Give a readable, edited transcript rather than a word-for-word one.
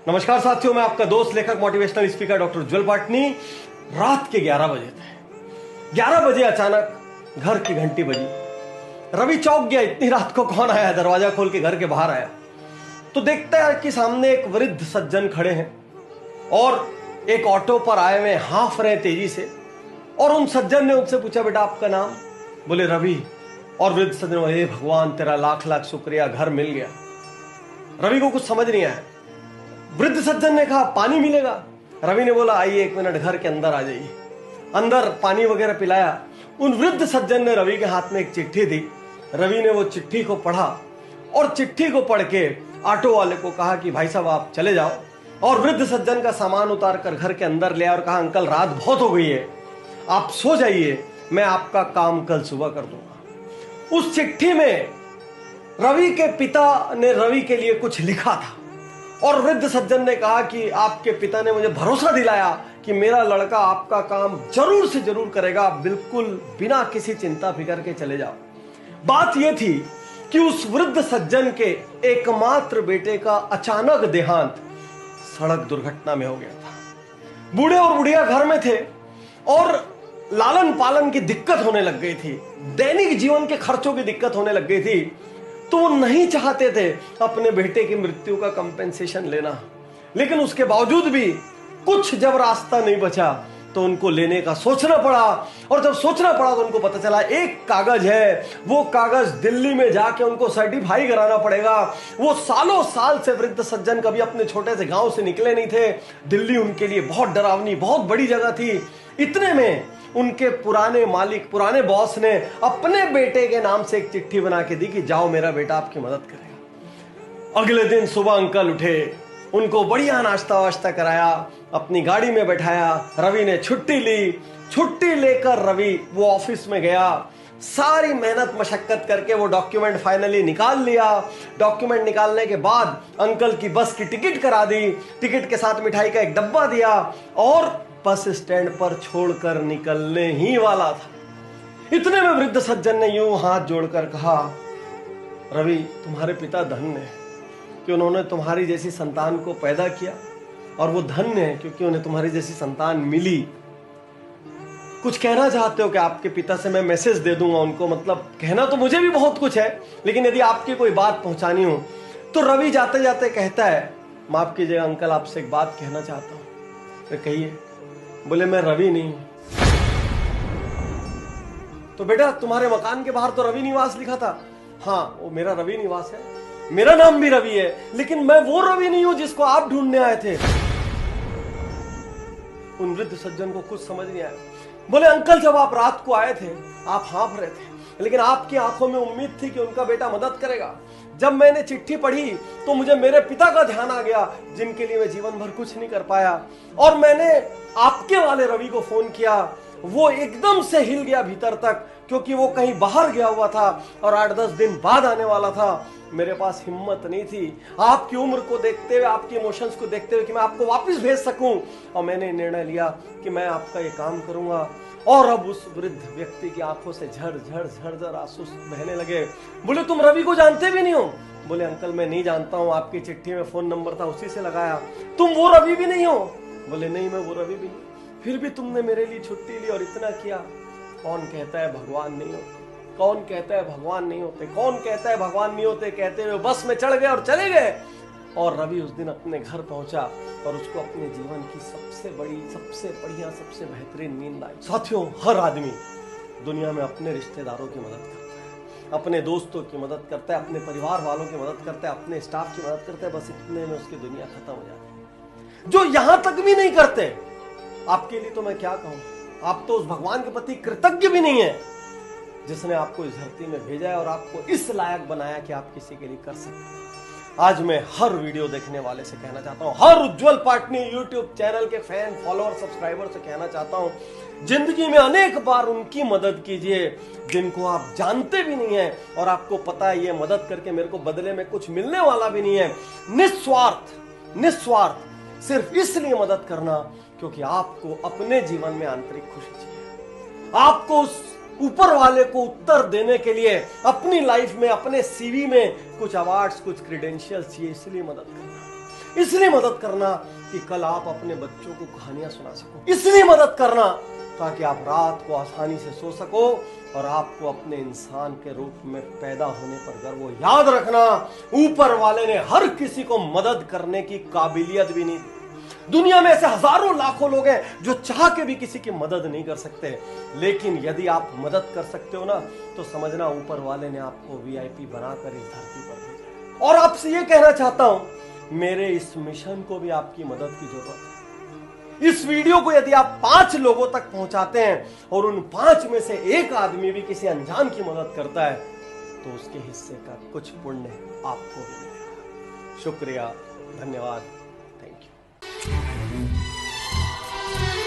नमस्कार साथियों, मैं आपका दोस्त लेखक मोटिवेशनल स्पीकर डॉक्टर उज्जवल पाटनी। रात के 11 बजे थे। 11 बजे अचानक घर की घंटी बजी। रवि चौंक गया, इतनी रात को कौन आया। दरवाजा खोल के घर के बाहर आया तो देखता है कि सामने एक वृद्ध सज्जन खड़े हैं और एक ऑटो पर आए हुए हाँफ रहे तेजी से। और उन सज्जन ने उनसे पूछा, बेटा आपका नाम? बोले रवि। और वृद्ध सज्जन बोले, हे भगवान तेरा लाख लाख शुक्रिया, घर मिल गया। रवि को कुछ समझ नहीं आया। वृद्ध सज्जन ने कहा, पानी मिलेगा? रवि ने बोला, आइए 1 मिनट घर के अंदर आ जाइए। अंदर पानी वगैरह पिलाया। उन वृद्ध सज्जन ने रवि के हाथ में एक चिट्ठी दी। रवि ने वो चिट्ठी को पढ़ा और चिट्ठी को पढ़ के ऑटो वाले को कहा कि भाई साहब आप चले जाओ। और वृद्ध सज्जन का सामान उतार कर घर के अंदर ले आया और कहा, अंकल रात बहुत हो गई है, आप सो जाइए, मैं आपका काम कल सुबह कर दूंगा। उस चिट्ठी में रवि के पिता ने रवि के लिए कुछ लिखा था और वृद्ध सज्जन ने कहा कि आपके पिता ने मुझे भरोसा दिलाया कि मेरा लड़का आपका काम जरूर से जरूर करेगा, बिल्कुल बिना किसी चिंता फिकर के चले जाओ। बात यह थी कि उस वृद्ध सज्जन के एकमात्र बेटे का अचानक देहांत सड़क दुर्घटना में हो गया था। बूढ़े और बुढ़िया घर में थे और लालन पालन की दिक्कत होने लग गई थी, दैनिक जीवन के खर्चों की दिक्कत होने लग गई थी। तो वो नहीं चाहते थे अपने बेटे की मृत्यु का कंपेंसेशन लेना, लेकिन उसके बावजूद भी कुछ जब रास्ता नहीं बचा तो उनको लेने का सोचना पड़ा। और जब सोचना पड़ा तो उनको पता चला एक कागज है, वो कागज दिल्ली में जाके उनको सर्टिफाई कराना पड़ेगा। वो सालों साल से वृद्ध सज्जन कभी अपने छोटे से गांव से निकले नहीं थे। दिल्ली उनके लिए बहुत डरावनी, बहुत बड़ी जगह थी। इतने में उनके पुराने मालिक, पुराने बॉस ने अपने बेटे के नाम से एक चिट्ठी बना के दी कि जाओ मेरा बेटा आपकी मदद करेगा। अगले दिन सुबह अंकल उठे, उनको बढ़िया नाश्ता वाश्ता कराया, अपनी गाड़ी में बैठाया। रवि ने छुट्टी ली। छुट्टी लेकर रवि वो ऑफिस में गया। सारी मेहनत मशक्कत करके वो डॉक्यूमेंट फाइनली निकाल लिया। डॉक्यूमेंट निकालने के बाद अंकल की बस की टिकट करा दी। टिकट के साथ मिठाई का एक डब्बा दिया और बस स्टैंड पर छोड़कर निकलने ही वाला था। इतने में वृद्ध सज्जन ने यूं हाथ जोड़कर कहा, रवि तुम्हारे पिता धन्य है कि उन्होंने तुम्हारी जैसी संतान को पैदा किया, और वो धन्य है क्योंकि उन्हें तुम्हारी जैसी संतान मिली। कुछ कहना चाहते हो कि आपके पिता से मैं मैसेज दे दूंगा उनको? मतलब कहना तो मुझे भी बहुत कुछ है, लेकिन यदि आपकी कोई बात पहुंचानी हो तो रवि जाते जाते कहता है, माफ कीजिएगा अंकल, आपसे एक बात कहना चाहता हूं। तो कहिए। बोले मैं रवि नहीं हूं। तो बेटा तुम्हारे मकान के बाहर तो रवि निवास लिखा था। हाँ वो मेरा रवि निवास है, मेरा नाम भी रवि है, लेकिन मैं वो रवि नहीं हूं जिसको आप ढूंढने आए थे। उन वृद्ध सज्जन को कुछ समझ नहीं आया। बोले अंकल जब आप रात को आए थे आप हाँफ रहे थे, लेकिन आपकी आंखों में उम्मीद थी कि उनका बेटा मदद करेगा। जब मैंने चिट्ठी पढ़ी तो मुझे मेरे पिता का ध्यान आ गया, जिनके लिए मैं जीवन भर कुछ नहीं कर पाया, और मैंने आपके वाले रवि को फोन किया। वो एकदम से हिल गया भीतर तक, क्योंकि वो कहीं बाहर गया हुआ था और 8-10 दिन बाद आने वाला था। मेरे पास हिम्मत नहीं थी आपकी उम्र को देखते हुए, आपके इमोशंस को देखते हुए कि मैं आपको वापस भेज सकूं, और मैंने निर्णय लिया कि मैं आपका ये काम करूंगा। और अब उस वृद्ध व्यक्ति की आंखों से झर झर झर झर आंसू बहने लगे। बोले तुम रवि को जानते भी नहीं हो? बोले अंकल मैं नहीं जानता हूं, आपकी चिट्ठी में फोन नंबर था उसी से लगाया। तुम वो रवि भी नहीं हो? बोले नहीं मैं वो रवि भी नहीं। फिर भी तुमने मेरे लिए छुट्टी ली और इतना किया। कौन कहता है भगवान नहीं होते? कौन कहता है भगवान नहीं होते? कौन कहता है भगवान नहीं होते? कहते हुए बस में चढ़ गए और चले गए। और रवि उस दिन अपने घर पहुंचा और उसको अपने जीवन की सबसे बड़ी, सबसे बढ़िया, सबसे बेहतरीन नींद आई। साथियों हर आदमी दुनिया में अपने रिश्तेदारों की मदद करता है, अपने दोस्तों की मदद करता है, अपने परिवार वालों की मदद करता है, अपने स्टाफ की मदद करता है। बस इतने में उसकी दुनिया खत्म हो जाती है। जो यहां तक भी नहीं करते, आपके लिए तो मैं क्या कहूं, आप तो उस भगवान के प्रति कृतज्ञ भी नहीं है जिसने आपको इस धरती में भेजा है और आपको इस लायक बनाया कि आप किसी के लिए कर सकते हैं। आज मैं हर वीडियो देखने वाले से कहना चाहता हूं, हर उज्जवल पाटनी यूट्यूब चैनल के फैन, फॉलोअर, सब्सक्राइबर से कहना चाहता हूं, जिंदगी में अनेक बार उनकी मदद कीजिए जिनको आप जानते भी नहीं है और आपको पता है ये मदद करके मेरे को बदले में कुछ मिलने वाला भी नहीं है। निस्वार्थ, निस्वार्थ सिर्फ इसलिए मदद करना क्योंकि आपको अपने जीवन में आंतरिक खुशी चाहिए। आपको उस ऊपर वाले को उत्तर देने के लिए अपनी लाइफ में, अपने सीवी में कुछ अवार्ड्स, कुछ क्रेडेंशियल्स चाहिए, इसलिए मदद करना। इसलिए मदद करना कि कल आप अपने बच्चों को कहानियां सुना सको, इसलिए मदद करना ताकि आप रात को आसानी से सो सको और आपको अपने इंसान के रूप में पैदा होने पर गर्व हो। याद रखना, ऊपर वाले ने हर किसी को मदद करने की काबिलियत भी नहीं दी। दुनिया में ऐसे हजारों लाखों लोग हैं जो चाह के भी किसी की मदद नहीं कर सकते, लेकिन यदि आप मदद कर सकते हो ना, तो समझना ऊपर वाले ने आपको वीआईपी बनाकर इस धरती पर भेजा। और आपसे ये कहना चाहता हूं, मेरे इस मिशन को भी आपकी मदद की जरूरत है। इस वीडियो को यदि आप 5 लोगों तक पहुंचाते हैं और उन 5 में से एक आदमी भी किसी अनजान की मदद करता है, तो उसके हिस्से का कुछ पुण्य आपको भी मिलेगा। शुक्रिया, धन्यवाद।